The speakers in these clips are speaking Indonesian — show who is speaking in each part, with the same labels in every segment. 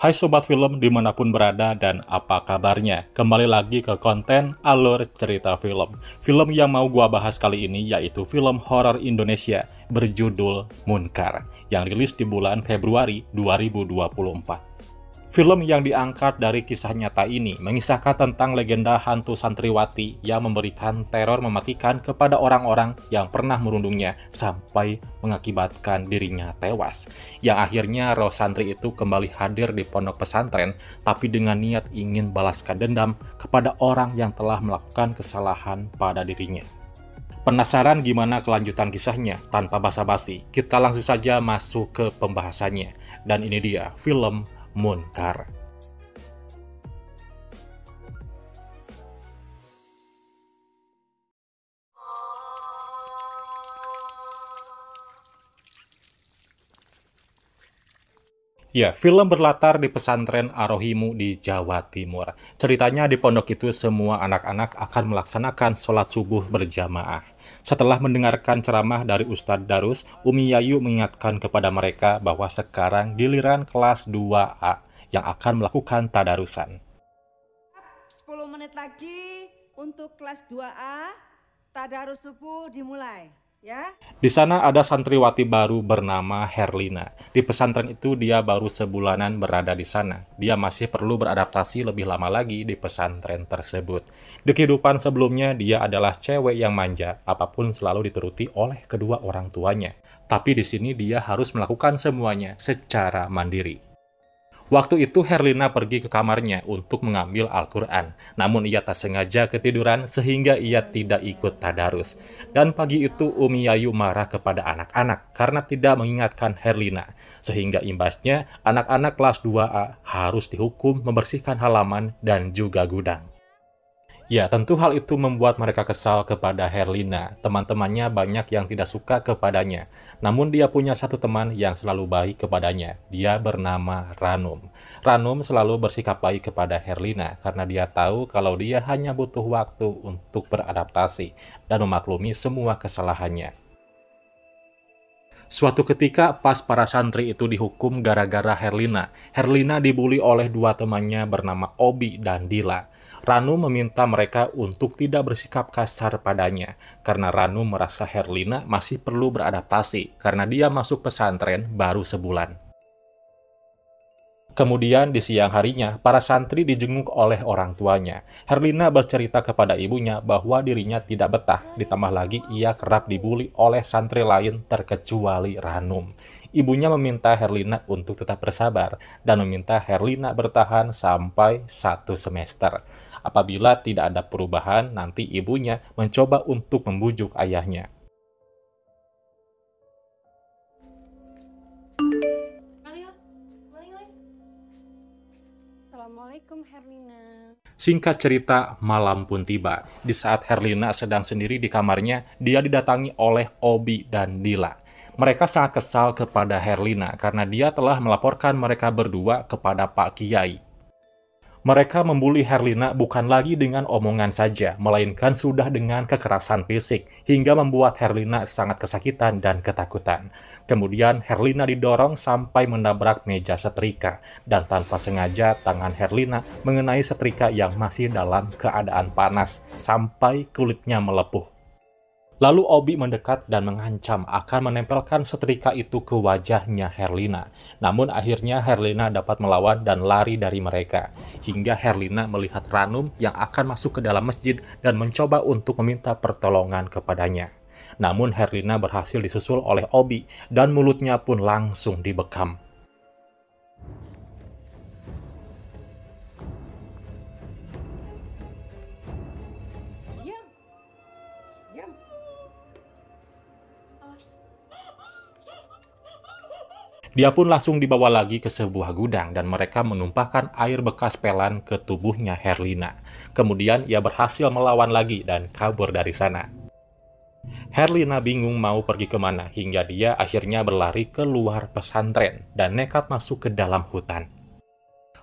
Speaker 1: Hai Sobat Film dimanapun berada dan apa kabarnya? Kembali lagi ke konten Alur Cerita Film. Film yang mau gua bahas kali ini yaitu film horor Indonesia berjudul Munkar yang rilis di bulan Februari 2024. Film yang diangkat dari kisah nyata ini mengisahkan tentang legenda hantu santriwati yang memberikan teror mematikan kepada orang-orang yang pernah merundungnya sampai mengakibatkan dirinya tewas. Yang akhirnya roh santri itu kembali hadir di pondok pesantren tapi dengan niat ingin balaskan dendam kepada orang yang telah melakukan kesalahan pada dirinya. Penasaran gimana kelanjutan kisahnya? Tanpa basa-basi, kita langsung saja masuk ke pembahasannya. Dan ini dia film Munkar. Ya, film berlatar di pesantren Ar-Rohimmu di Jawa Timur. Ceritanya di pondok itu semua anak-anak akan melaksanakan sholat subuh berjamaah. Setelah mendengarkan ceramah dari Ustadz Darus, Umi Yayu mengingatkan kepada mereka bahwa sekarang giliran kelas 2A yang akan melakukan tadarusan.
Speaker 2: 10 menit lagi untuk kelas 2A, tadarus subuh dimulai. Ya.
Speaker 1: Di sana ada santriwati baru bernama Herlina. Di pesantren itu dia baru sebulanan berada di sana. Dia masih perlu beradaptasi lebih lama lagi di pesantren tersebut. Di kehidupan sebelumnya dia adalah cewek yang manja, apapun selalu dituruti oleh kedua orang tuanya. Tapi di sini dia harus melakukan semuanya secara mandiri. Waktu itu Herlina pergi ke kamarnya untuk mengambil Al-Quran. Namun ia tak sengaja ketiduran sehingga ia tidak ikut tadarus. Dan pagi itu Umi Yayu marah kepada anak-anak karena tidak mengingatkan Herlina. Sehingga imbasnya anak-anak kelas 2A harus dihukum membersihkan halaman dan juga gudang. Ya, tentu hal itu membuat mereka kesal kepada Herlina. Teman-temannya banyak yang tidak suka kepadanya. Namun dia punya satu teman yang selalu baik kepadanya. Dia bernama Ranum. Ranum selalu bersikap baik kepada Herlina karena dia tahu kalau dia hanya butuh waktu untuk beradaptasi dan memaklumi semua kesalahannya. Suatu ketika pas para santri itu dihukum gara-gara Herlina. Herlina dibully oleh dua temannya bernama Obi dan Dila. Ranu meminta mereka untuk tidak bersikap kasar padanya, karena Ranu merasa Herlina masih perlu beradaptasi, karena dia masuk pesantren baru sebulan. Kemudian di siang harinya, para santri dijenguk oleh orang tuanya. Herlina bercerita kepada ibunya bahwa dirinya tidak betah, ditambah lagi ia kerap dibully oleh santri lain terkecuali Ranum. Ibunya meminta Herlina untuk tetap bersabar, dan meminta Herlina bertahan sampai 1 semester. Apabila tidak ada perubahan, nanti ibunya mencoba untuk membujuk ayahnya.
Speaker 2: Assalamualaikum Herlina.
Speaker 1: Singkat cerita, malam pun tiba. Di saat Herlina sedang sendiri di kamarnya, dia didatangi oleh Obi dan Dila. Mereka sangat kesal kepada Herlina karena dia telah melaporkan mereka berdua kepada Pak Kiai. Mereka membuli Herlina bukan lagi dengan omongan saja, melainkan sudah dengan kekerasan fisik, hingga membuat Herlina sangat kesakitan dan ketakutan. Kemudian Herlina didorong sampai menabrak meja setrika, dan tanpa sengaja tangan Herlina mengenai setrika yang masih dalam keadaan panas, sampai kulitnya melepuh. Lalu Obi mendekat dan mengancam akan menempelkan setrika itu ke wajahnya Herlina. Namun akhirnya Herlina dapat melawan dan lari dari mereka. Hingga Herlina melihat Ranum yang akan masuk ke dalam masjid dan mencoba untuk meminta pertolongan kepadanya. Namun Herlina berhasil disusul oleh Obi dan mulutnya pun langsung dibekam. Dia pun langsung dibawa lagi ke sebuah gudang dan mereka menumpahkan air bekas pelan ke tubuhnya Herlina. Kemudian ia berhasil melawan lagi dan kabur dari sana. Herlina bingung mau pergi kemana hingga dia akhirnya berlari keluar pesantren dan nekat masuk ke dalam hutan.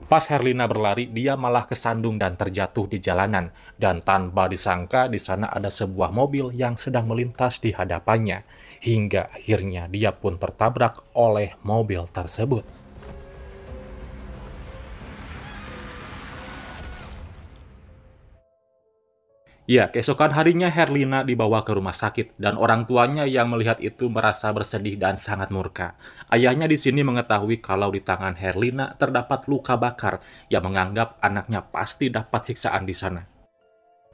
Speaker 1: Pas Herlina berlari, dia malah kesandung dan terjatuh di jalanan. Dan tanpa disangka, di sana ada sebuah mobil yang sedang melintas di hadapannya. Hingga akhirnya dia pun tertabrak oleh mobil tersebut. Ya, keesokan harinya Herlina dibawa ke rumah sakit dan orang tuanya yang melihat itu merasa bersedih dan sangat murka. Ayahnya di sini mengetahui kalau di tangan Herlina terdapat luka bakar yang menganggap anaknya pasti dapat siksaan di sana.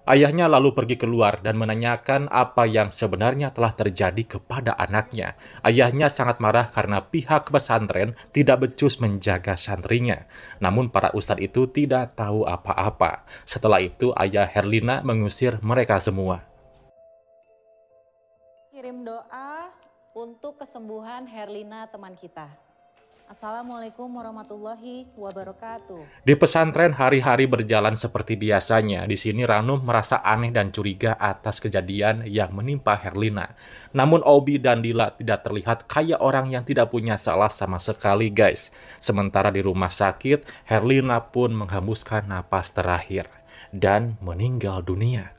Speaker 1: Ayahnya lalu pergi keluar dan menanyakan apa yang sebenarnya telah terjadi kepada anaknya. Ayahnya sangat marah karena pihak pesantren tidak becus menjaga santrinya. Namun para ustadz itu tidak tahu apa-apa. Setelah itu ayah Herlina mengusir mereka semua.
Speaker 3: Kirim doa untuk kesembuhan Herlina teman kita. Assalamualaikum warahmatullahi wabarakatuh.
Speaker 1: Di pesantren hari-hari berjalan seperti biasanya. Di sini Ranum merasa aneh dan curiga atas kejadian yang menimpa Herlina. Namun Obi dan Dila tidak terlihat kayak orang yang tidak punya salah sama sekali, guys. Sementara di rumah sakit, Herlina pun menghembuskan napas terakhir dan meninggal dunia.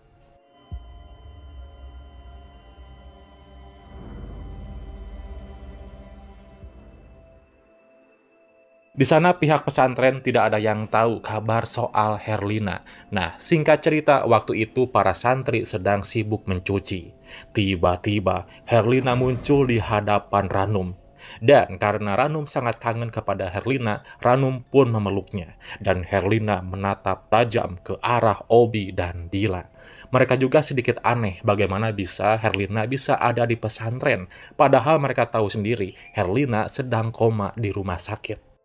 Speaker 1: Di sana pihak pesantren tidak ada yang tahu kabar soal Herlina. Nah, singkat cerita, waktu itu para santri sedang sibuk mencuci. Tiba-tiba, Herlina muncul di hadapan Ranum. Dan karena Ranum sangat kangen kepada Herlina, Ranum pun memeluknya. Dan Herlina menatap tajam ke arah Obi dan Dila. Mereka juga sedikit aneh bagaimana bisa Herlina bisa ada di pesantren. Padahal mereka tahu sendiri, Herlina sedang koma di rumah sakit.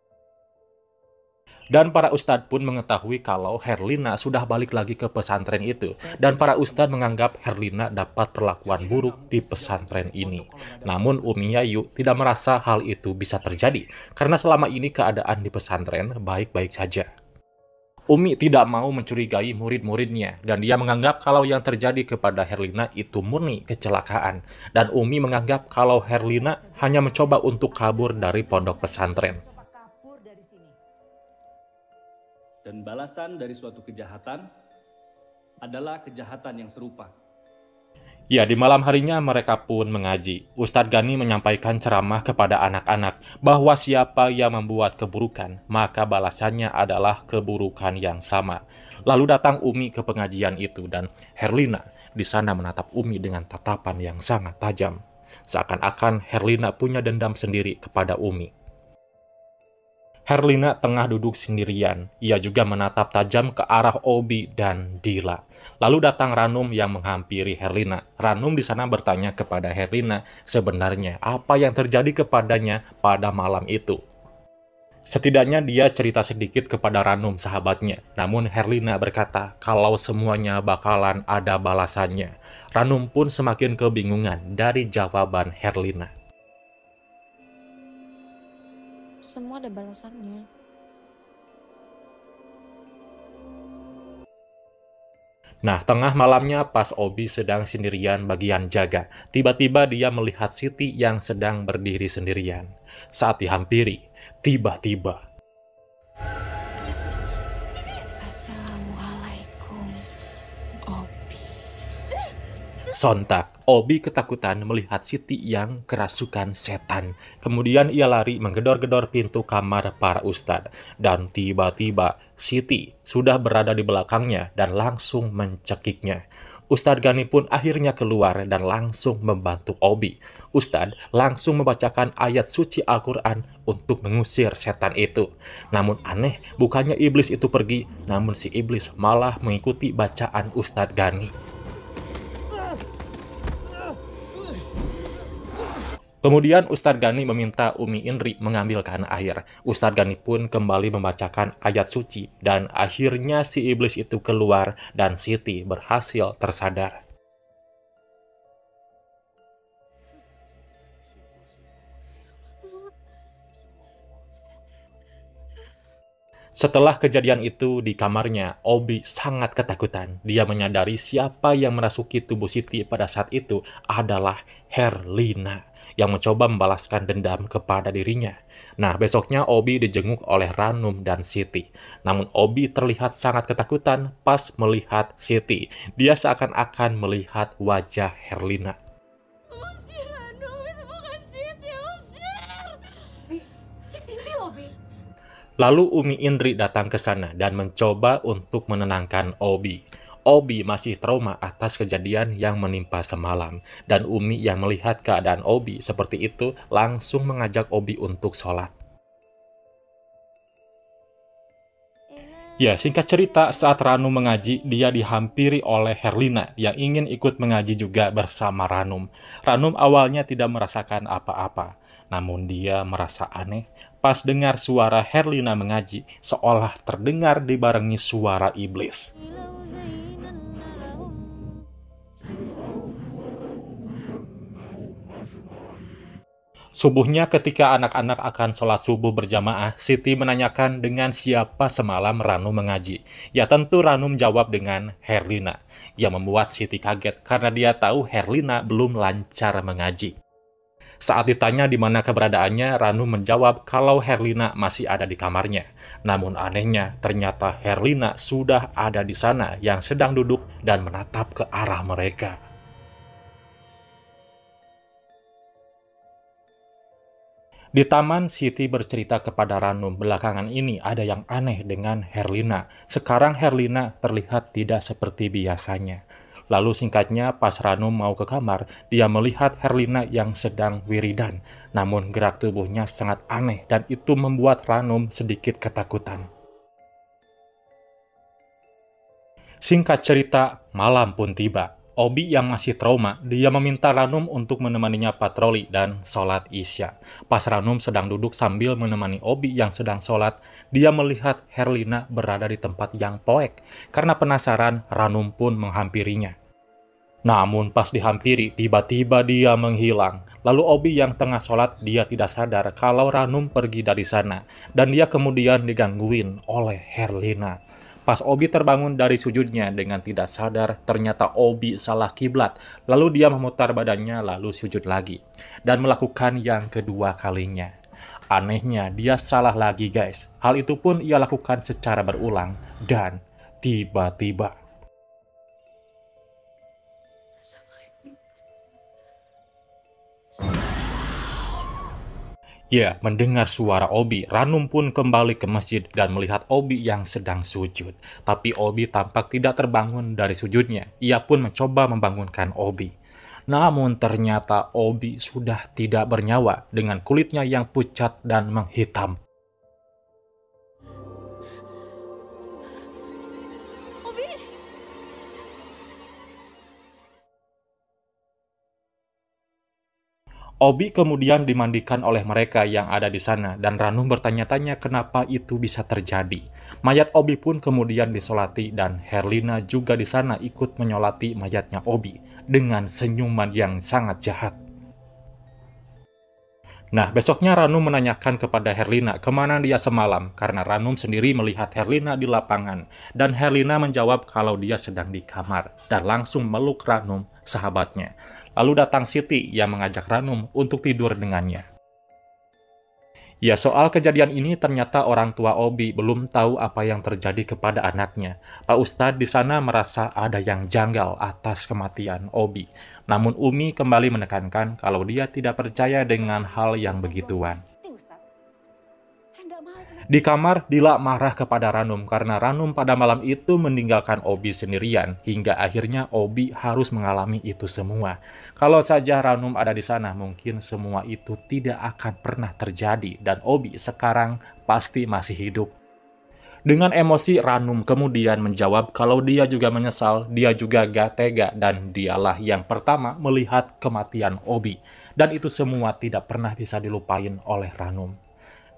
Speaker 1: Dan para ustadz pun mengetahui kalau Herlina sudah balik lagi ke pesantren itu. Dan para ustadz menganggap Herlina dapat perlakuan buruk di pesantren ini. Namun Umi Yayu tidak merasa hal itu bisa terjadi. Karena selama ini keadaan di pesantren baik-baik saja. Umi tidak mau mencurigai murid-muridnya. Dan dia menganggap kalau yang terjadi kepada Herlina itu murni kecelakaan. Dan Umi menganggap kalau Herlina hanya mencoba untuk kabur dari pondok pesantren.
Speaker 4: Dan balasan dari suatu kejahatan adalah kejahatan yang serupa.
Speaker 1: Ya, di malam harinya mereka pun mengaji. Ustadz Gani menyampaikan ceramah kepada anak-anak bahwa siapa yang membuat keburukan, maka balasannya adalah keburukan yang sama. Lalu datang Umi ke pengajian itu dan Herlina di sana menatap Umi dengan tatapan yang sangat tajam. Seakan-akan Herlina punya dendam sendiri kepada Umi. Herlina tengah duduk sendirian. Ia juga menatap tajam ke arah Obi dan Dila. Lalu datang Ranum yang menghampiri Herlina. Ranum di sana bertanya kepada Herlina sebenarnya apa yang terjadi kepadanya pada malam itu. Setidaknya dia cerita sedikit kepada Ranum sahabatnya. Namun Herlina berkata kalau semuanya bakalan ada balasannya. Ranum pun semakin kebingungan dari jawaban Herlina.
Speaker 3: Semua ada balasannya.
Speaker 1: Nah, tengah malamnya pas Obi sedang sendirian bagian jaga, tiba-tiba dia melihat Siti yang sedang berdiri sendirian. Saat dihampiri, tiba-tiba
Speaker 3: Assalamualaikum, Obi.
Speaker 1: sontak, Obi ketakutan melihat Siti yang kerasukan setan. Kemudian ia lari menggedor-gedor pintu kamar para ustadz. Dan tiba-tiba Siti sudah berada di belakangnya dan langsung mencekiknya. Ustadz Gani pun akhirnya keluar dan langsung membantu Obi. Ustadz langsung membacakan ayat suci Al-Quran untuk mengusir setan itu. Namun aneh, bukannya iblis itu pergi, namun si iblis malah mengikuti bacaan Ustadz Gani. Kemudian Ustadz Gani meminta Umi Indri mengambilkan air. Ustadz Gani pun kembali membacakan ayat suci dan akhirnya si iblis itu keluar dan Siti berhasil tersadar. Setelah kejadian itu di kamarnya, Obi sangat ketakutan. Dia menyadari siapa yang merasuki tubuh Siti pada saat itu adalah Herlina yang mencoba membalaskan dendam kepada dirinya. Nah, besoknya Obi dijenguk oleh Ranum dan Siti. Namun Obi terlihat sangat ketakutan pas melihat Siti. Dia seakan-akan melihat wajah Herlina.
Speaker 3: Usir Ranum, itu bukan Siti, usir. Siti loh, Bi.
Speaker 1: Lalu Umi Indri datang ke sana dan mencoba untuk menenangkan Obi. Obi masih trauma atas kejadian yang menimpa semalam, dan Umi yang melihat keadaan Obi seperti itu langsung mengajak Obi untuk sholat. Ya, singkat cerita, saat Ranum mengaji, dia dihampiri oleh Herlina yang ingin ikut mengaji juga bersama Ranum. Ranum awalnya tidak merasakan apa-apa, namun dia merasa aneh pas dengar suara Herlina mengaji, seolah terdengar dibarengi suara iblis. Subuhnya ketika anak-anak akan sholat subuh berjamaah, Siti menanyakan dengan siapa semalam Ranum mengaji. Ya tentu Ranum jawab dengan Herlina, yang membuat Siti kaget karena dia tahu Herlina belum lancar mengaji. Saat ditanya di mana keberadaannya, Ranum menjawab kalau Herlina masih ada di kamarnya. Namun anehnya, ternyata Herlina sudah ada di sana yang sedang duduk dan menatap ke arah mereka. Di taman, Siti bercerita kepada Ranum, belakangan ini ada yang aneh dengan Herlina. Sekarang Herlina terlihat tidak seperti biasanya. Lalu singkatnya, pas Ranum mau ke kamar, dia melihat Herlina yang sedang wiridan. Namun gerak tubuhnya sangat aneh dan itu membuat Ranum sedikit ketakutan. Singkat cerita, malam pun tiba. Obi yang masih trauma, dia meminta Ranum untuk menemaninya patroli dan sholat Isya. Pas Ranum sedang duduk sambil menemani Obi yang sedang sholat, dia melihat Herlina berada di tempat yang poek. Karena penasaran, Ranum pun menghampirinya. Namun pas dihampiri, tiba-tiba dia menghilang. Lalu Obi yang tengah sholat, dia tidak sadar kalau Ranum pergi dari sana. Dan dia kemudian digangguin oleh Herlina. Pas Obi terbangun dari sujudnya dengan tidak sadar, ternyata Obi salah kiblat. Lalu dia memutar badannya lalu sujud lagi. Dan melakukan yang kedua kalinya. Anehnya, dia salah lagi guys. Hal itu pun ia lakukan secara berulang. Dan tiba-tiba ya, mendengar suara Obi, Ranum pun kembali ke masjid dan melihat Obi yang sedang sujud. Tapi Obi tampak tidak terbangun dari sujudnya. Ia pun mencoba membangunkan Obi. Namun ternyata Obi sudah tidak bernyawa dengan kulitnya yang pucat dan menghitam. Obi kemudian dimandikan oleh mereka yang ada di sana, dan Ranum bertanya-tanya kenapa itu bisa terjadi. Mayat Obi pun kemudian disolati, dan Herlina juga di sana ikut menyolati mayatnya Obi, dengan senyuman yang sangat jahat. Nah, besoknya Ranum menanyakan kepada Herlina kemana dia semalam, karena Ranum sendiri melihat Herlina di lapangan, dan Herlina menjawab kalau dia sedang di kamar, dan langsung meluk Ranum, sahabatnya. Lalu datang Siti yang mengajak Ranum untuk tidur dengannya. Ya, soal kejadian ini ternyata orang tua Obi belum tahu apa yang terjadi kepada anaknya. Pak Ustadz di sana merasa ada yang janggal atas kematian Obi. Namun Umi kembali menekankan kalau dia tidak percaya dengan hal yang begituan. Di kamar, Dila marah kepada Ranum karena Ranum pada malam itu meninggalkan Obi sendirian, hingga akhirnya Obi harus mengalami itu semua. Kalau saja Ranum ada di sana, mungkin semua itu tidak akan pernah terjadi, dan Obi sekarang pasti masih hidup. Dengan emosi, Ranum kemudian menjawab kalau dia juga menyesal, dia juga gak tega, dan dialah yang pertama melihat kematian Obi. Dan itu semua tidak pernah bisa dilupain oleh Ranum.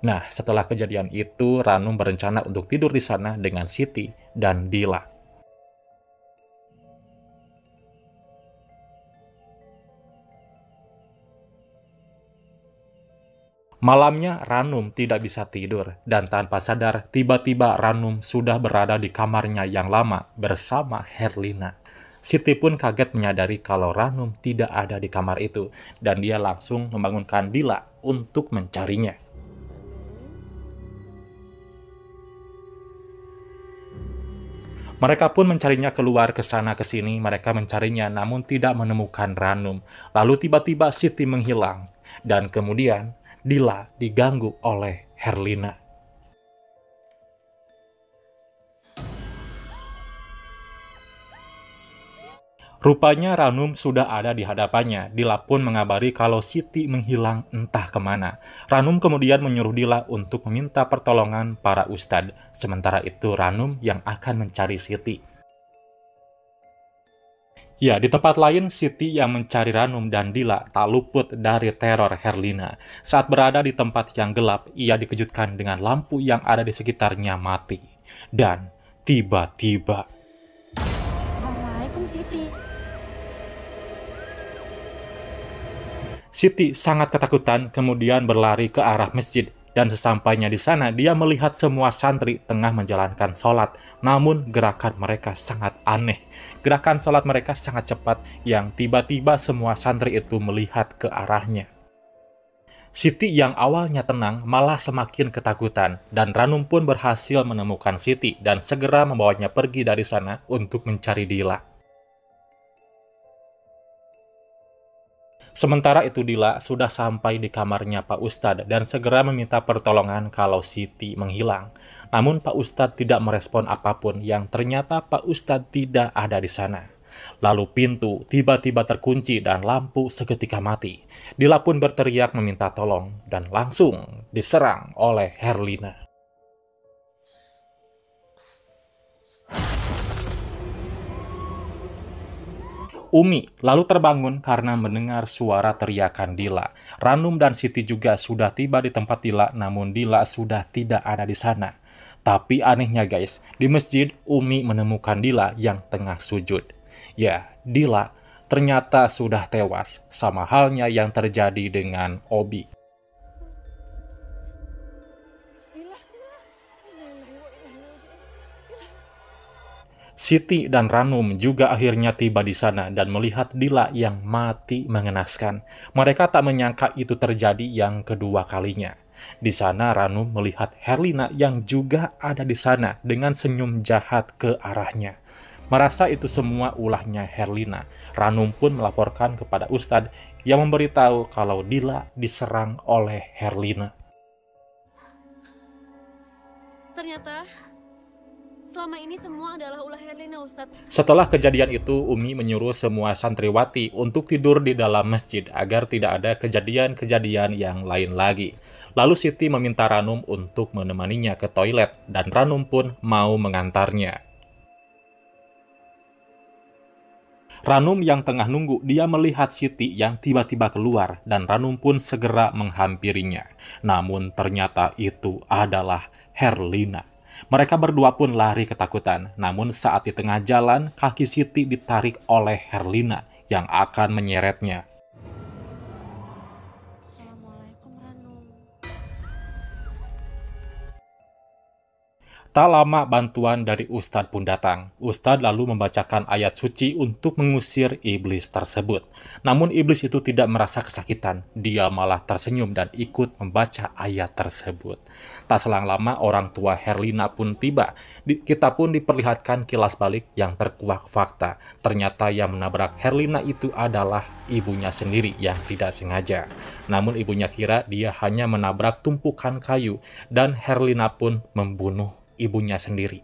Speaker 1: Nah, setelah kejadian itu, Ranum berencana untuk tidur di sana dengan Siti dan Dila. Malamnya, Ranum tidak bisa tidur, dan tanpa sadar, tiba-tiba Ranum sudah berada di kamarnya yang lama bersama Herlina. Siti pun kaget menyadari kalau Ranum tidak ada di kamar itu, dan dia langsung membangunkan Dila untuk mencarinya. Mereka pun mencarinya keluar ke sana ke sini, mereka mencarinya namun tidak menemukan Ranum. Lalu tiba-tiba Siti menghilang, dan kemudian Dila diganggu oleh Herlina. Rupanya Ranum sudah ada di hadapannya. Dila pun mengabari kalau Siti menghilang entah kemana. Ranum kemudian menyuruh Dila untuk meminta pertolongan para ustadz. Sementara itu Ranum yang akan mencari Siti. Ya, di tempat lain, Siti yang mencari Ranum dan Dila tak luput dari teror Herlina. Saat berada di tempat yang gelap, ia dikejutkan dengan lampu yang ada di sekitarnya mati. Dan tiba-tiba...
Speaker 3: Assalamualaikum, Siti.
Speaker 1: Siti sangat ketakutan, kemudian berlari ke arah masjid. Dan sesampainya di sana, dia melihat semua santri tengah menjalankan sholat. Namun, gerakan mereka sangat aneh. Gerakan sholat mereka sangat cepat, yang tiba-tiba semua santri itu melihat ke arahnya. Siti yang awalnya tenang, malah semakin ketakutan. Dan Ranum pun berhasil menemukan Siti, dan segera membawanya pergi dari sana untuk mencari Dila. Sementara itu Dila sudah sampai di kamarnya Pak Ustadz dan segera meminta pertolongan kalau Siti menghilang. Namun Pak Ustadz tidak merespon apapun yang ternyata Pak Ustadz tidak ada di sana. Lalu pintu tiba-tiba terkunci dan lampu seketika mati. Dila pun berteriak meminta tolong dan langsung diserang oleh Herlina. Umi lalu terbangun karena mendengar suara teriakan Dila. Ranum dan Siti juga sudah tiba di tempat Dila, namun Dila sudah tidak ada di sana. Tapi anehnya guys, di masjid Umi menemukan Dila yang tengah sujud. Ya, Dila ternyata sudah tewas, sama halnya yang terjadi dengan Obi. Siti dan Ranum juga akhirnya tiba di sana dan melihat Dila yang mati mengenaskan. Mereka tak menyangka itu terjadi yang kedua kalinya. Di sana Ranum melihat Herlina yang juga ada di sana dengan senyum jahat ke arahnya. Merasa itu semua ulahnya Herlina, Ranum pun melaporkan kepada Ustadz yang memberitahu kalau Dila diserang oleh Herlina.
Speaker 3: Ternyata selama ini semua adalah ulah Herlina, Ustadz.
Speaker 1: Setelah kejadian itu, Umi menyuruh semua santriwati untuk tidur di dalam masjid agar tidak ada kejadian-kejadian yang lain lagi. Lalu Siti meminta Ranum untuk menemaninya ke toilet dan Ranum pun mau mengantarnya. Ranum yang tengah nunggu, dia melihat Siti yang tiba-tiba keluar dan Ranum pun segera menghampirinya. Namun ternyata itu adalah Herlina. Mereka berdua pun lari ketakutan, namun saat di tengah jalan, kaki Siti ditarik oleh Herlina yang akan menyeretnya.
Speaker 3: Assalamualaikum, Ranum.
Speaker 1: Tak lama bantuan dari Ustadz pun datang. Ustadz lalu membacakan ayat suci untuk mengusir iblis tersebut. Namun iblis itu tidak merasa kesakitan. Dia malah tersenyum dan ikut membaca ayat tersebut. Tak selang lama orang tua Herlina pun tiba. Kita pun diperlihatkan kilas balik yang terkuak fakta. Ternyata yang menabrak Herlina itu adalah ibunya sendiri yang tidak sengaja. Namun ibunya kira dia hanya menabrak tumpukan kayu dan Herlina pun membunuh ibunya sendiri.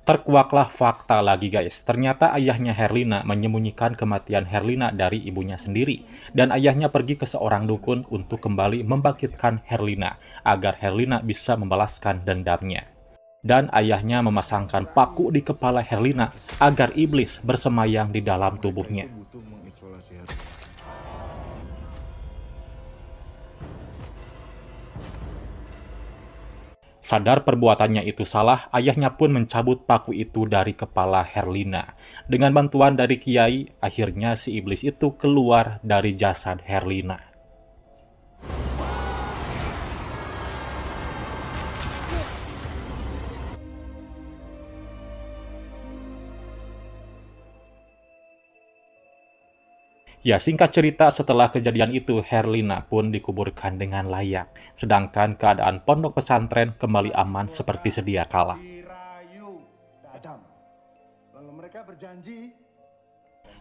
Speaker 1: Terkuaklah fakta lagi guys, ternyata ayahnya Herlina menyembunyikan kematian Herlina dari ibunya sendiri. Dan ayahnya pergi ke seorang dukun untuk kembali membangkitkan Herlina, agar Herlina bisa membalaskan dendamnya. Dan ayahnya memasangkan paku di kepala Herlina, agar iblis bersemayam di dalam tubuhnya. Sadar perbuatannya itu salah, ayahnya pun mencabut paku itu dari kepala Herlina. Dengan bantuan dari Kiai, akhirnya si iblis itu keluar dari jasad Herlina. Ya, singkat cerita, setelah kejadian itu, Herlina pun dikuburkan dengan layak. Sedangkan keadaan pondok pesantren kembali aman seperti sedia kala.
Speaker 5: Lalu mereka berjanji.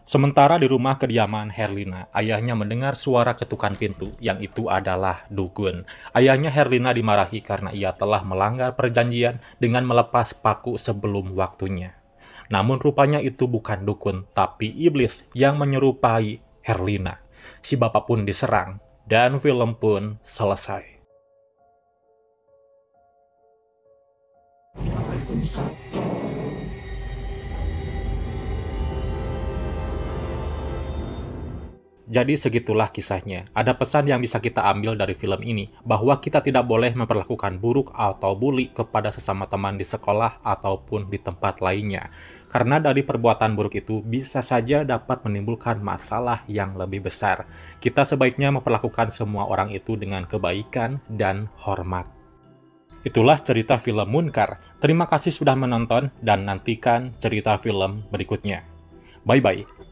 Speaker 1: Sementara di rumah kediaman Herlina, ayahnya mendengar suara ketukan pintu, yang itu adalah dukun. Ayahnya Herlina dimarahi karena ia telah melanggar perjanjian dengan melepas paku sebelum waktunya. Namun rupanya itu bukan dukun, tapi iblis yang menyerupai Herlina. Si bapak pun diserang, dan film pun selesai. Jadi segitulah kisahnya. Ada pesan yang bisa kita ambil dari film ini, bahwa kita tidak boleh memperlakukan buruk atau bully kepada sesama teman di sekolah ataupun di tempat lainnya. Karena dari perbuatan buruk itu bisa saja dapat menimbulkan masalah yang lebih besar. Kita sebaiknya memperlakukan semua orang itu dengan kebaikan dan hormat. Itulah cerita film Munkar. Terima kasih sudah menonton dan nantikan cerita film berikutnya. Bye-bye.